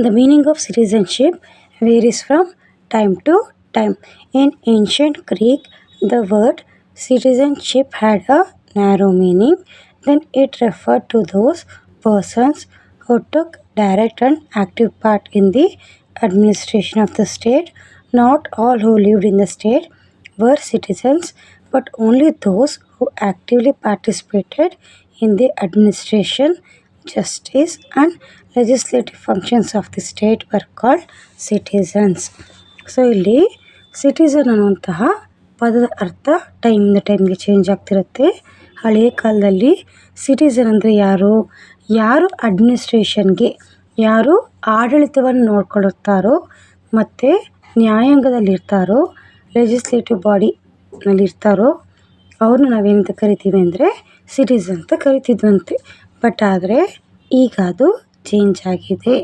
The meaning of citizenship varies from time to time. In ancient Greek, the word citizenship had a narrow meaning. Then it referred to those persons who took direct and active part in the administration of the state. Not all who lived in the state were citizens, but only those who actively participated in the administration, justice, and legislative functions of the state were called citizens. So ಇಲ್ಲಿ citizen ಅನ್ನುವಂತಹ ಪದದ ಅರ್ಥ ಟೈಮಿಂದ ಟೈಮ್ಗೆ change ಆಗ್ತಿರುತ್ತೆ. ಹಳೆಯ ಕಾಲದಲ್ಲಿ citizen ಅಂದರೆ ಯಾರು? ಯಾರು ಅಡ್ಮಿನಿಸ್ಟ್ರೇಷನ್ಗೆ, ಯಾರು ಆಡಳಿತವನ್ನು ನೋಡ್ಕೊಳ್ಳುತ್ತಾರೋ ಮತ್ತು ನ್ಯಾಯಾಂಗದಲ್ಲಿರ್ತಾರೋ, ಲೆಜಿಸ್ಲೇಟಿವ್ ಬಾಡಿನಲ್ಲಿರ್ತಾರೋ ಅವ್ರನ್ನ ನಾವೇನಂತ ಕರಿತೀವಿ ಅಂದರೆ ಸಿಟಿಸನ್ ಅಂತ ಕರಿತಿದ್ವಂತೆ. ಬಟ್ ಆದರೆ ಈಗ ಅದು ಚೇಂಜ್ ಆಗಿದೆ.